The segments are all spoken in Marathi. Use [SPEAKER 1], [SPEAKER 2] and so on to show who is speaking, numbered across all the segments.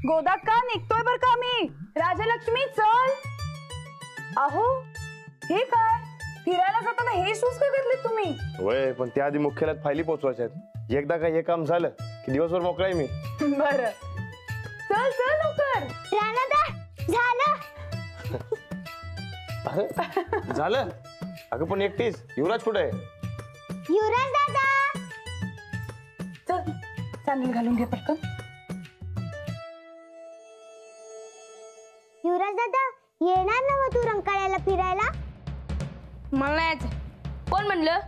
[SPEAKER 1] गोदाक्का निघतोय बर का मी. राजलक्ष्मी चल. अहो हे काय फिरायला जाताना हे शूज का घातले तुम्ही?
[SPEAKER 2] होय पण त्याआधी मुख्यालयात फायली पोहोचवायच्या आहेत. एकदा का हे काम झालं की दिवसभर मोकळा आहे मी.
[SPEAKER 1] बरं चल चल लवकर.
[SPEAKER 3] राणादा झालं.
[SPEAKER 2] झालं. अगं पण एकटीच युवराज कुठे आहे?
[SPEAKER 3] युवराज दादा
[SPEAKER 1] चल सँडल घालून घे पटकन.
[SPEAKER 3] युवराज दादा येणार ना तू रंकाळ्याला फिरायला?
[SPEAKER 4] मला नाही यायचं. कोण म्हणलं?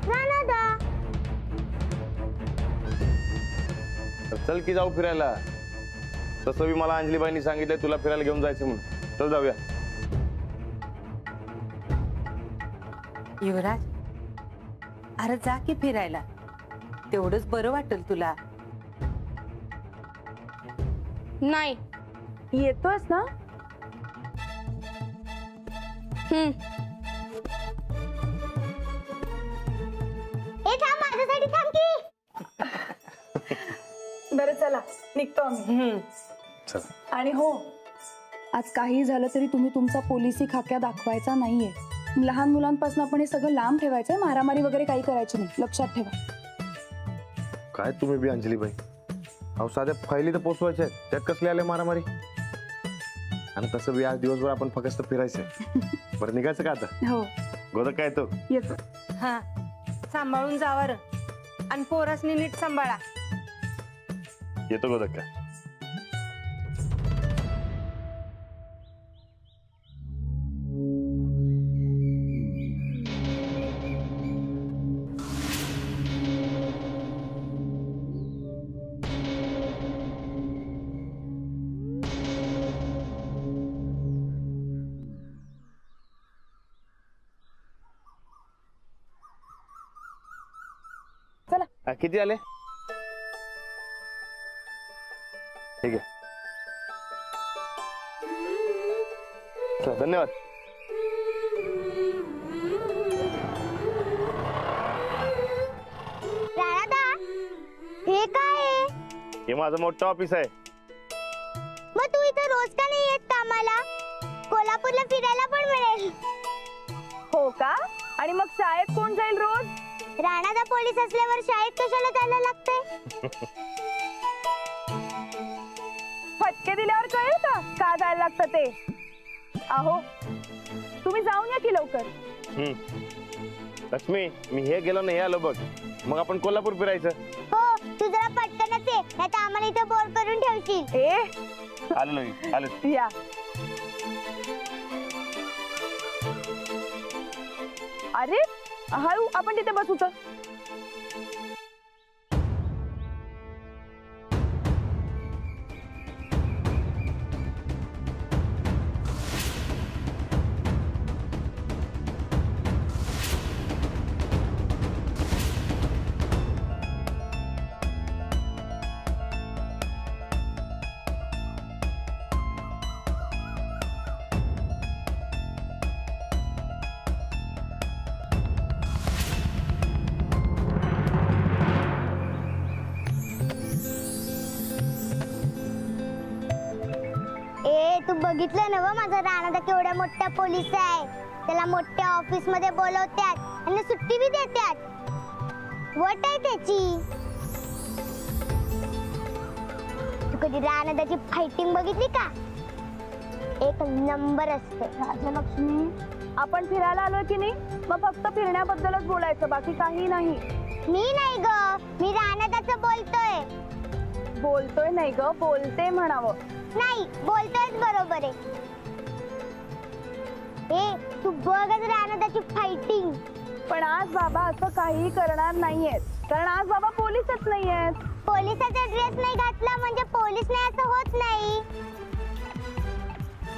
[SPEAKER 3] राणादा.
[SPEAKER 2] चल की जाऊ फिरायला. तसं बी मला अंजलीबाईंनी सांगितलंय तुला फिरायला घेऊन जायचं म्हणून. चल जाऊया.
[SPEAKER 5] युवराज अरे जा की फिरायला. तेवढंच बरं वाटेल तुला.
[SPEAKER 4] नाही.
[SPEAKER 1] येतोयस ना?
[SPEAKER 3] ए थांब माझ्यासाठी थांब की.
[SPEAKER 1] बरं चला निघतो आम्ही.
[SPEAKER 2] चल.
[SPEAKER 1] आणि हो आज काही झालं तरी तुम्ही तुमचा पोलिसी खाक्या दाखवायचा नाहीये. लहान मुलांपासून आपण हे सगळं लांब ठेवायचंय. मारामारी वगैरे काही करायची नाही. लक्षात ठेवा.
[SPEAKER 2] काय तुम्ही बी अंजलीबाई. अहो साध्या फायली तर पोचवायच्या आहेत. त्यात कसले आले मारामारी. आणि तसं बी आज दिवसभर आपण फक्त फिरायचंय. बरं निघायचं का आता?
[SPEAKER 1] हो
[SPEAKER 2] गोदा काय तो
[SPEAKER 1] येतो.
[SPEAKER 5] हा सांभाळून जावर आणि पोरासनी नीट सांभाळा.
[SPEAKER 2] येतो गोदा का. किती आले? ठीक आहे. धन्यवाद.
[SPEAKER 3] राणादा हे काय आहे?
[SPEAKER 2] हे माझं मोठं ऑफिस आहे.
[SPEAKER 3] मग तू इथं रोज का नाही येत कामाला? कोल्हापूरला फिरायला पण मिळेल.
[SPEAKER 1] हो का? आणि मग शाळेत कोण जाईल रोज?
[SPEAKER 3] राणादा पोलीस असल्यावर शाळेत कशाला जायला लागते?
[SPEAKER 1] फटके दिल्यावर कळेल का जायला लागतं ते. अहो तुम्ही जाऊन या की लवकर.
[SPEAKER 2] लक्ष्मी मी हे गेलो नाही आलो बघ. मग आपण कोल्हापूर फिरायचं.
[SPEAKER 3] हो तू जरा पटकनच ये नाहीतर आम्हाला इथं बोर करून ठेवशील.
[SPEAKER 2] आलो नाही आलो.
[SPEAKER 1] या अरे हळू आपण तिथे बसू तर.
[SPEAKER 3] तू बघितलं ना व माझा राणादा केवढा मोठा पोलीस आहे. त्याला मोठ्या ऑफिस मध्ये बोलवतात आणि सुट्टी भी देतात. वट आहे त्याची. तू कधी राणादाची फायटिंग बघितली का? एक नंबर असते.
[SPEAKER 1] राजलक्ष्मी आपण फिरायला आलोय की नाही मग फक्त फिरण्याबद्दलच बोलायचं बाकी काही नाही.
[SPEAKER 3] मी नाही ग मी राणादाचं बोलतोय.
[SPEAKER 1] बोलतोय नाही ग बोलते म्हणावं.
[SPEAKER 3] नाही बोलतोयच बरोबर आहे. ए तू बघच राणादाची फायटिंग.
[SPEAKER 1] पण आज बाबा असं काही करणार नाहीयेत कारण आज बाबा पोलीसच नाहीयेत.
[SPEAKER 3] पोलिसाचा ड्रेस नाही घातला म्हणजे पोलीस नाही असं होत नाही.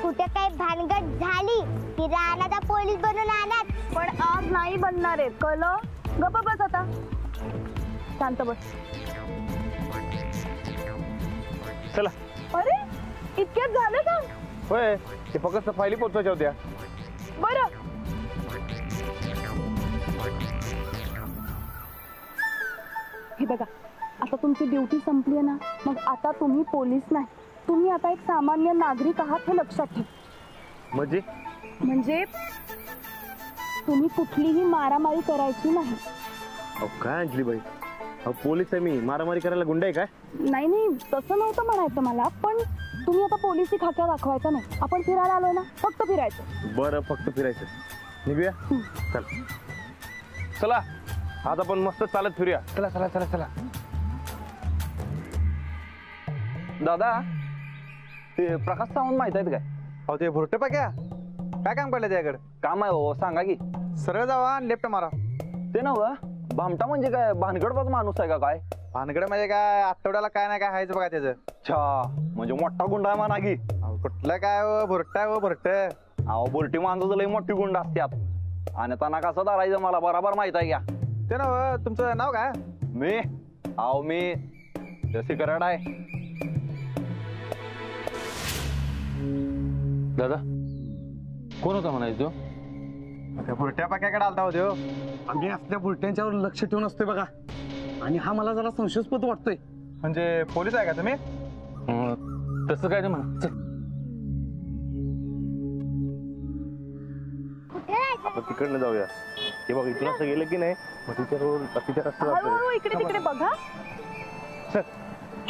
[SPEAKER 3] कुठे काही भानगड झाली की राणादा पोलीस बनून आणत.
[SPEAKER 1] पण आज नाही बनणार आहेत कळलं. गप्प बस आता. शांत बस.
[SPEAKER 2] चला.
[SPEAKER 1] अरे इतक्यात झालं का?
[SPEAKER 2] होय ते फक्त फायली पोचवायच्या होत्या.
[SPEAKER 1] बरं हे बघा आता तुमची ड्युटी संपली आहे ना, मग आता तुम्ही पोलीस नाही, तुम्ही आता एक सामान्य नागरिक आहात हे लक्षात ठेवा. म्हणजे तुम्ही कुठलीही मारामारी करायची नाही.
[SPEAKER 2] अहो काय अंजलीबाई, अहो पोलीस आहे मी, मारामारी करायला गुंड आहे काय?
[SPEAKER 1] नाही नाही, तसं नव्हतं म्हणायचं मला, पण तुम्ही आता पोलिसी खाक्या दाखवायचा नाही. आपण फिरायला आलोय ना, फक्त फिरायचं.
[SPEAKER 2] बरं, फक्त फिरायचं. निघूया. चल चला, आज आपण मस्त चालत फिरूया. चला चला चला चला.
[SPEAKER 6] दादा, ते प्रकाश सावंत माहित आहेत काय?
[SPEAKER 7] अहो ते भुरटे पाक्या, काय काम पडलं त्याकडे?
[SPEAKER 6] काम आहे हो, सांगा की.
[SPEAKER 7] सरळ जावा आणि लेफ्ट मारा.
[SPEAKER 6] ते नव्ह, भामटा म्हणजे काय, भानगडबाज माणूस आहे का काय?
[SPEAKER 7] भानगड म्हणजे काय, आठवड्याला काय नाही काय हायचं बघा त्याचं.
[SPEAKER 6] अच्छा, म्हणजे मोठा गुंड आहे म्हणा की.
[SPEAKER 7] अहो, कुठलं काय हो, भुरट आहे हो भुरट.
[SPEAKER 6] अहो बोलटी माणसं लई मोठी गुंड असतात, आणि त्यांना कसं धरायचं मला बरोबर माहित आहे. घ्या
[SPEAKER 7] ते ना, तुमचं नाव काय?
[SPEAKER 6] मी सिक्रेट आहे.
[SPEAKER 8] दादा, कोण होता म्हणायचो?
[SPEAKER 7] त्या भुरट्या पाक्याकडे आलता होते हो.
[SPEAKER 8] आम्ही आपल्या बुलट्यांच्यावर लक्ष ठेवून असतोय बघा, आणि हा मला जरा संशयास्पद वाटतोय.
[SPEAKER 7] म्हणजे पोलीस आहे का तुम्ही?
[SPEAKER 8] तसं काय नाही म्हणा. चल.
[SPEAKER 2] आपण तिकडनं जाऊया. हे बघ, इथून असं गेलं की नाही, मग तिच्या रस्ता
[SPEAKER 1] हळूहळू इकडे तिकडे बघा.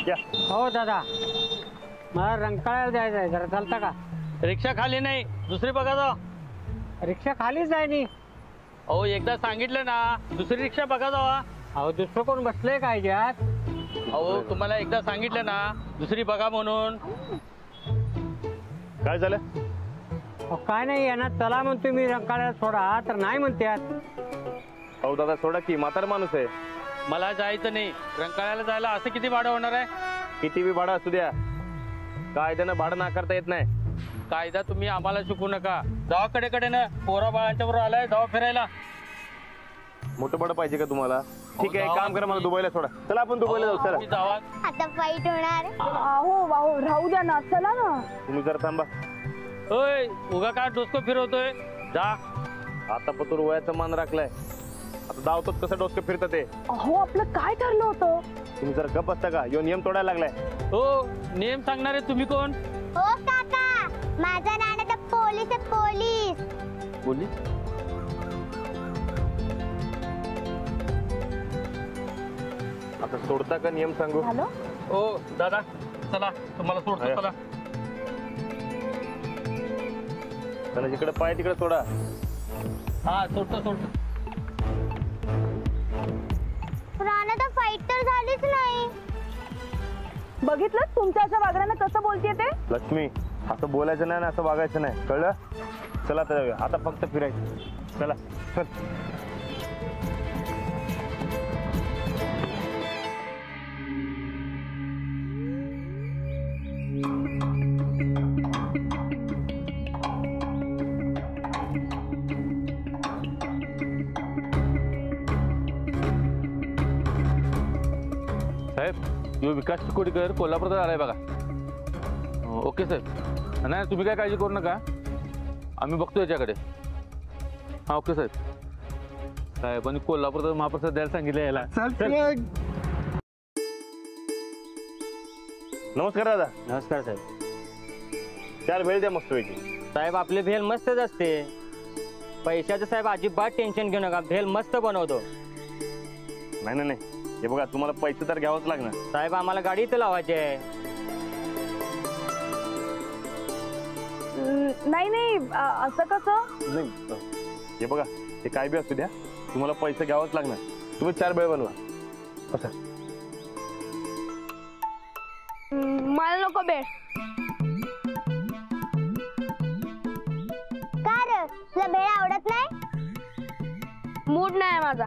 [SPEAKER 2] या.
[SPEAKER 9] हो दादा, मला रंकाळ्याला जायचं आहे, जरा चालता का?
[SPEAKER 10] रिक्षा खाली नाही, दुसरी बघा जाओ.
[SPEAKER 9] रिक्षा खालीच आहे नी.
[SPEAKER 10] अहो एकदा सांगितलं ना, दुसरी रिक्षा बघा जावा.
[SPEAKER 9] अहो दुसरं कोण बसलंय काय त्यात?
[SPEAKER 10] अहो तुम्हाला एकदा सांगितलं ना, दुसरी बघा म्हणून.
[SPEAKER 2] काय झालं?
[SPEAKER 9] अहो काय नाही, यांना चला म्हणतोय मी रंकाळ्याला सोडा, तर नाही म्हणतात.
[SPEAKER 2] अहो दादा सोडा की, म्हातारा माणूस आहे.
[SPEAKER 10] मला जायचं नाही, रंकाळ्याला जायला असं किती भाडं होणार आहे?
[SPEAKER 2] किती बी भाडं असू द्या, कायद्यानं भाडं नाकारता येत नाही.
[SPEAKER 10] कायदा तुम्ही आम्हाला शिकू नका. जावा कडेकडे ना, पोरा बाळांच्या बरोबर आलाय, जावा फिरायला.
[SPEAKER 2] मोठं बडं पाहिजे का तुम्हाला? ठीक आहे, काम करा, मला दुबईला सोडा. चला आपण दुबईला जाऊ. चला
[SPEAKER 10] तुम्ही जावा.
[SPEAKER 3] आता फाईट होणार.
[SPEAKER 1] अहो राहू द्या ना, चला ना.
[SPEAKER 2] तुम्ही जरा थांबा.
[SPEAKER 10] होय, उगा काय डोसकं फिरवतोय? जा.
[SPEAKER 2] आता पतूर वयाचा मान राखलाय, आता धावतोच कसं डोसकं फिरतं ते.
[SPEAKER 1] अहो आपलं काय ठरलं होतं?
[SPEAKER 2] तुम्ही जरा गप असता का? यो नियम तोडायला लागलाय.
[SPEAKER 10] हो, नियम सांगणारे तुम्ही कोण?
[SPEAKER 3] हो काका, माझा राणा तर पोलीस आहे, पोलीस.
[SPEAKER 2] पोलीस? आता सोडता का नियम सांगू?
[SPEAKER 1] हॅलो.
[SPEAKER 10] हो दादा, चला तुम्हाला सोडतो.
[SPEAKER 2] अरे.
[SPEAKER 10] चला.
[SPEAKER 2] त्याला जिकडे पाय तिकडे सोडा.
[SPEAKER 10] हा सोडतो.
[SPEAKER 3] राणा तर फाईट तर झालीच नाही.
[SPEAKER 1] बघितलं तुमच्या अशा वागण्यानं कसं बोलतेय ते?
[SPEAKER 2] लक्ष्मी, असं बोलायचं नाही ना, असं वागायचं नाही, कळलं? चला आता जाऊया, आता फक्त फिरायचं. चला चल.
[SPEAKER 8] साहेब, यो विकास चिकोडीकर कोल्हापूरला आलाय बघा. ओके साहेब. नाही तुम्ही काय काळजी करू नका, आम्ही बघतो याच्याकडे. हा ओके साहेब. साहेबांनी कोल्हापूरचा महाप्रसाद द्यायला सांगितलं यायला.
[SPEAKER 2] नमस्कार दादा.
[SPEAKER 9] नमस्कार साहेब.
[SPEAKER 2] 4 भेळ द्या मस्त पैकी.
[SPEAKER 9] साहेब आपले भेल मस्तच असते. पैशाचं साहेब अजिबात टेन्शन घेऊ नका, भेल मस्त बनवतो.
[SPEAKER 2] नाही, हे बघा, तुम्हाला पैसे तर घ्यावंच लागणार.
[SPEAKER 9] साहेब आम्हाला गाडी इथं लावायची आहे.
[SPEAKER 1] नाही असं कसं?
[SPEAKER 2] नाही, हे बघा, हे काय बी असू द्या, तुम्हाला पैसे घ्यावंच लागणार. तुम्ही 4 भेळ बनवा. बसा.
[SPEAKER 4] मला नको बेळ.
[SPEAKER 3] का रे, तुला भेळ आवडत नाही?
[SPEAKER 4] मूड नाही माझा.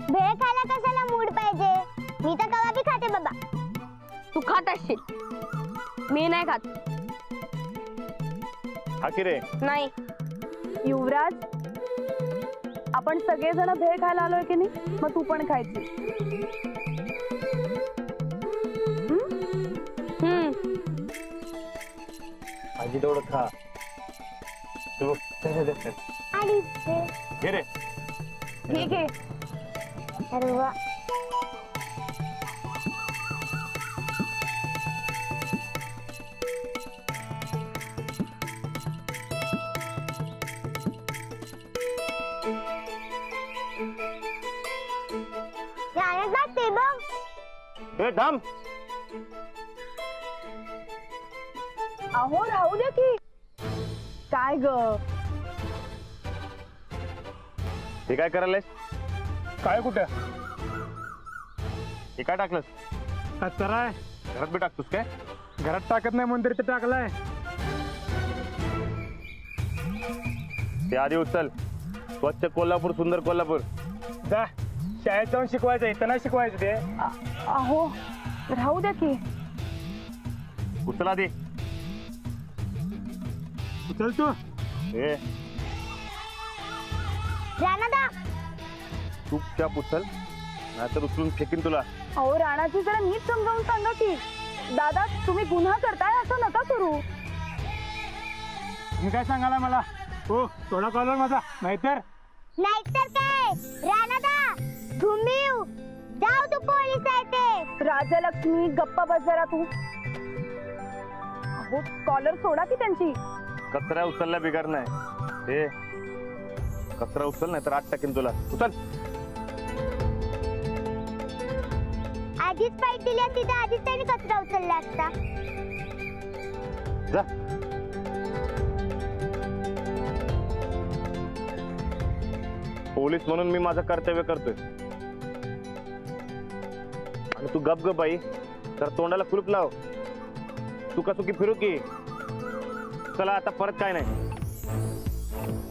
[SPEAKER 3] भेळ खायला कशाला मूड पाहिजे? मी तर कवा बी खाते बाबा.
[SPEAKER 4] तू खात असशील, मी नाही खात.
[SPEAKER 2] हा की रे?
[SPEAKER 4] नाही.
[SPEAKER 1] युवराज, आपण सगळेजण भेळ खायला आलोय की नाही, मग तू पण खायची.
[SPEAKER 2] आजी तेवढं खा.
[SPEAKER 3] आणि
[SPEAKER 2] घे रे.
[SPEAKER 1] ठीक आहे.
[SPEAKER 3] अरे वा. राणादा ते बघ.
[SPEAKER 6] हे थांब.
[SPEAKER 1] अहो राहू दे की. काय ग
[SPEAKER 2] हे काय करायलाय?
[SPEAKER 7] काय कुठं
[SPEAKER 2] हे काय टाकलंस?
[SPEAKER 7] कचरा आहे.
[SPEAKER 2] घरात बी टाकतोस काय?
[SPEAKER 7] घरात टाकत नाही म्हणून तरी ते टाकलाय.
[SPEAKER 2] ते आधी उचल. स्वच्छ कोल्हापूर, सुंदर कोल्हापूर.
[SPEAKER 7] जा शाळेत जाऊन शिकवायचं, इथं नाही शिकवायचं ते.
[SPEAKER 1] अहो राहू दे की.
[SPEAKER 2] उचल आधी.
[SPEAKER 7] उचल तू.
[SPEAKER 2] हे
[SPEAKER 3] राणादा
[SPEAKER 2] चुपचाप उचल, नाहीतर उचलून फेकीन तुला.
[SPEAKER 1] अहो राणाची जरा नीट समजावून सांगा की. दादा तुम्ही गुन्हा करताय असं नका करू.
[SPEAKER 7] तुम्ही काय सांगाला मला? हो थोडा कॉलर माझा. नाहीतर
[SPEAKER 3] काय राणादा घुमीव जाऊ तू पोलीस आहे ते.
[SPEAKER 1] राजलक्ष्मी गप्पा बस जरा तू. अहो कॉलर सोडा की त्यांची.
[SPEAKER 2] कचरा उचलला बिगार नाही. हे कचरा उचल, नाही तर आत टाकीन तुला. उचल.
[SPEAKER 3] आधीच फाईट दिली असती तर आधीच त्याने कचरा उचलला असता.
[SPEAKER 2] जा. पोलीस म्हणून मी माझं कर्तव्य करतोय. आणि तू गप बाई, तर तोंडाला कुलूप लाव. चुकी फिरू की. चला आता परत काय नाही.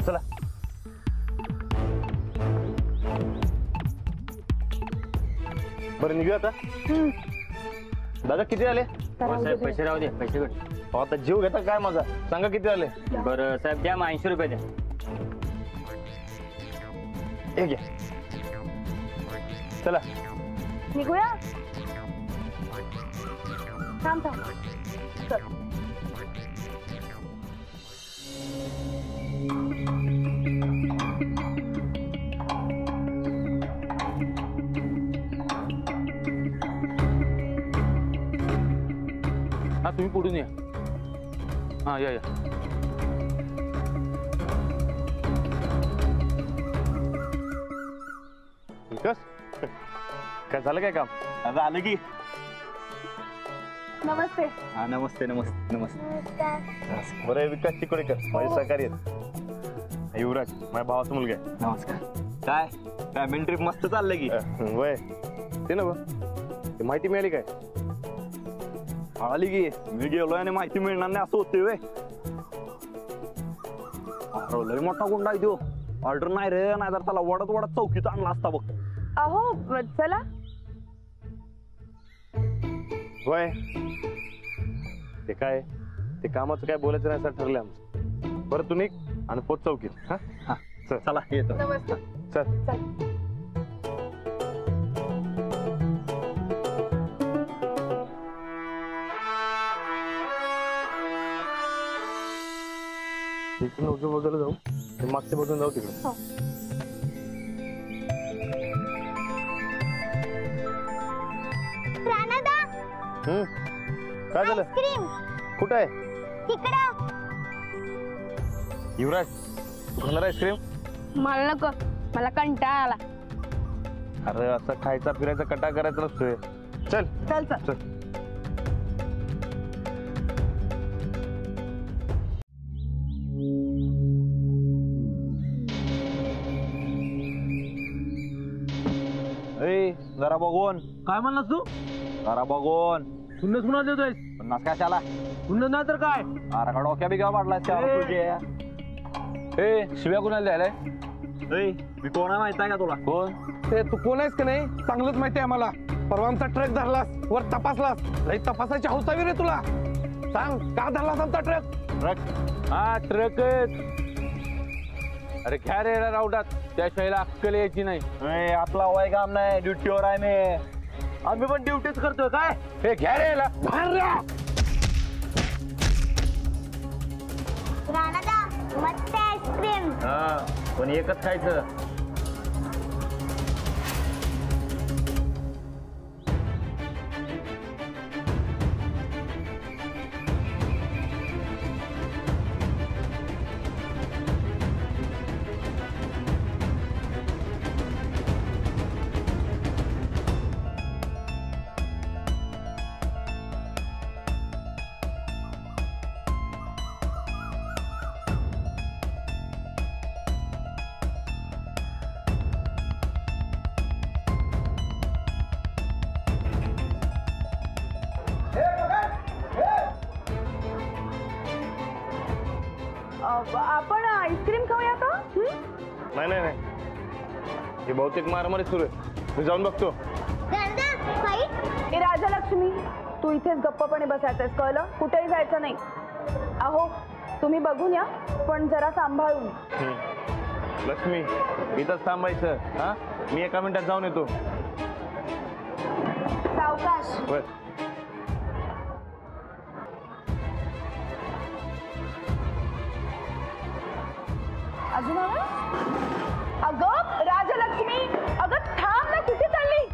[SPEAKER 2] चला. बरं निघूया आता. दादा किती आले?
[SPEAKER 9] साहेब पैसे राहू दे. पैसे कुठे?
[SPEAKER 2] आता जीव घेता काय माझा? सांगा किती आले?
[SPEAKER 9] बरं साहेब द्या मग 80 रुपये द्या.
[SPEAKER 2] हे घ्या. चला
[SPEAKER 1] निघूया. थांब थांब. चल.
[SPEAKER 8] हा तुम्ही पुढून या. हा या.
[SPEAKER 2] विकास काय झालं काय काम?
[SPEAKER 6] आता आलं की.
[SPEAKER 1] नमस्ते.
[SPEAKER 6] हा नमस्ते नमस्ते नमस्ते.
[SPEAKER 2] बरं आहे विकास चिकोडीकर, माझे सहकारी आहेत. युवराज माझ्या भावाचा मुलगा आहे.
[SPEAKER 6] नमस्कार. काय फॅमिली ट्रिप मस्त चाललंय की.
[SPEAKER 2] वय ते ना ते माहिती मिळाली काय?
[SPEAKER 6] आली की. मी गेलोय आणि माहिती मिळणार नाही असं होते. वे लय मोठा गुंडा आहे तो. ऑर्डर नाही रे, नाही तर त्याला वडत वडत चौकीत आणला असता बघ.
[SPEAKER 1] अहो चला.
[SPEAKER 2] वय ते काय ते कामाचं काय बोलायचं नाही असं ठरलं आमचं. बरं तू निघ आणि पोच चौकीत. हा चल.
[SPEAKER 6] चला येतो.
[SPEAKER 1] नमस्ते.
[SPEAKER 2] चल.
[SPEAKER 1] चल.
[SPEAKER 2] इकडून उजव्या बाजूला जाऊ, ते मागच्या बाजून जाऊ तिकडे.
[SPEAKER 3] राणादा
[SPEAKER 2] काय झालं?
[SPEAKER 3] आईस्क्रीम
[SPEAKER 2] कुठं आहे?
[SPEAKER 3] तिकडं.
[SPEAKER 2] युवराज तू खाणार आईस्क्रीम?
[SPEAKER 4] मला नको, मला कंटाळा आला.
[SPEAKER 2] अरे असं खायचा फिरायचा कटा करायचा नसतोय. चल
[SPEAKER 1] चल चल.
[SPEAKER 2] चल.
[SPEAKER 6] जरा बघून.
[SPEAKER 10] काय म्हणलास तू?
[SPEAKER 6] जरा बघून.
[SPEAKER 10] सुन्नस कुणाला देतोय?
[SPEAKER 6] पन्नास कशाला?
[SPEAKER 10] सुन्नस नाही तर काय?
[SPEAKER 6] अरे का डोक्या बिग्या वाढलाय तुझे.
[SPEAKER 8] शिव्या कुणाला द्यायलाय?
[SPEAKER 6] मी कोण आहे माहित आहे का तुला?
[SPEAKER 8] कोण?
[SPEAKER 7] ते तू कोण आहेस का नाही चांगलंच माहिती आहे मला. परवा आमचा ट्रक धरलास, वर तपासलास. लई तपासायची हौसावी रे तुला. सांग का धरलास आमचा ट्रक?
[SPEAKER 8] ट्रक? हा ट्रक. अरे घ्या रे राऊडात, त्या शाळेला अक्कल यायची नाही.
[SPEAKER 6] आपला वय काम नाही, ड्युटीवर आहे मी. आम्ही पण ड्युटीच करतोय काय.
[SPEAKER 8] हे घ्या रे याला.
[SPEAKER 3] राणादा मस्त आईस्क्रीम.
[SPEAKER 6] हा पण एकच खायचं.
[SPEAKER 1] आपण आईस्क्रीम खाऊया का?
[SPEAKER 2] नाही नाही नाही, हे बहुतेक मारामारी सुरू आहे. मी जाऊन बघतो.
[SPEAKER 1] ए राजलक्ष्मी, तू इथेच गप्पपणे बसायचंस, कळलं? कुठेही जायचं नाही. अहो तुम्ही बघून या, पण जरा सांभाळून.
[SPEAKER 2] लक्ष्मी, इथंच थांबायचं. हा, मी एका मिनिटात जाऊन येतो.
[SPEAKER 1] सावकाश.
[SPEAKER 2] बर.
[SPEAKER 1] अजून अगं राजलक्ष्मी, अगं थांब ना, कुठे चालली?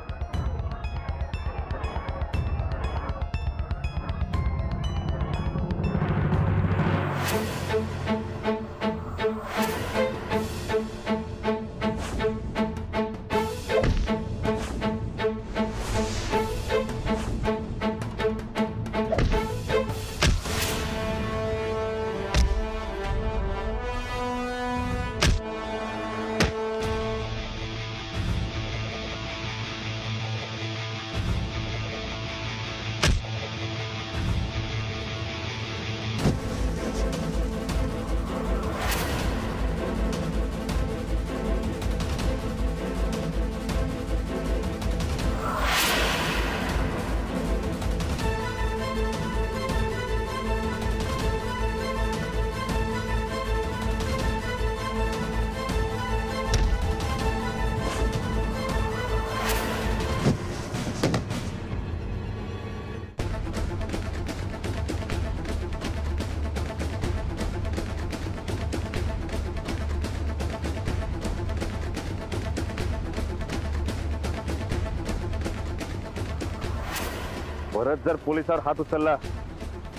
[SPEAKER 2] परत जर पोलिसावर हात उचलला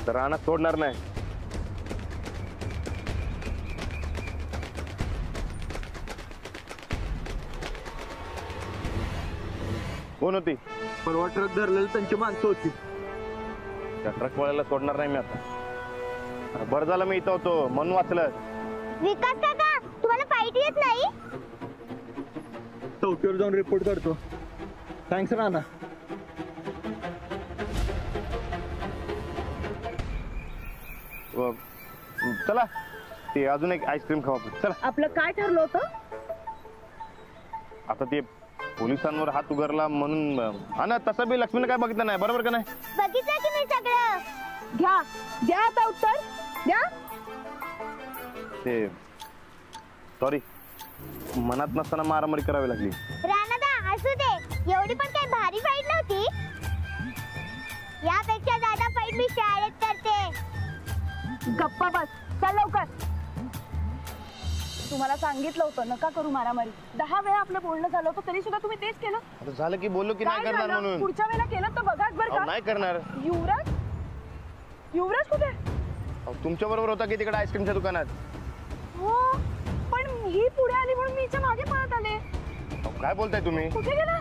[SPEAKER 2] तर रानात सोडणार नाही. कोण होती?
[SPEAKER 6] परवा ट्रक धरलेलं त्यांची माणसं होती.
[SPEAKER 2] त्या ट्रकवाल्याला सोडणार नाही मी आता. बरं झालं मी इथं होतो म्हणून वाचलं.
[SPEAKER 3] विकास काका, तुम्हाला फाईट येत नाही?
[SPEAKER 6] चौकीवर जाऊन रिपोर्ट करतो. थँक्स राणा.
[SPEAKER 2] चला, ते अजून एक आईस्क्रीम खाऊ आपण. चला.
[SPEAKER 1] आपलं काय ठरलं होतं?
[SPEAKER 2] आता ते पोलिसांवर हात उगारला म्हणून. हा ना, तसं बी लक्ष्मीने काय बघितलं नाही, बरोबर का नाही?
[SPEAKER 3] बघितलं की मी सगळं.
[SPEAKER 1] घ्या द्या आता उत्तर द्या.
[SPEAKER 2] ते सॉरी, मनात नसताना मारामारी करावी लागली.
[SPEAKER 3] राणादा असू दे, एवढी पण काही भारी फाईट नव्हती. यापेक्षा ज्यादा फाईट मी शाळेत करते.
[SPEAKER 1] गप्पा बस, चल लवकर. तुम्हाला सांगितलं होतं नका करू मारामारी. 10 वेळा आपलं बोलणं झालं होतं तरी सुद्धा तुम्ही तेच केलं.
[SPEAKER 2] आता झालं की बोललो की नाही
[SPEAKER 1] काय
[SPEAKER 2] करणार
[SPEAKER 1] झालं?
[SPEAKER 2] म्हणून.
[SPEAKER 1] पुढच्या वेळेला केलं तर बघाच बरं का.
[SPEAKER 2] नाही करणार.
[SPEAKER 1] युवराज, युवराज कुठे?
[SPEAKER 2] तुमच्या बरोबर होता की तिकडे आईस्क्रीमच्या दुकानात.
[SPEAKER 1] हो, पण ही पुढे आली म्हणून मी हिच्या मागे पळत आले.
[SPEAKER 2] काय बोलताय तुम्ही?
[SPEAKER 1] कुठे गेला?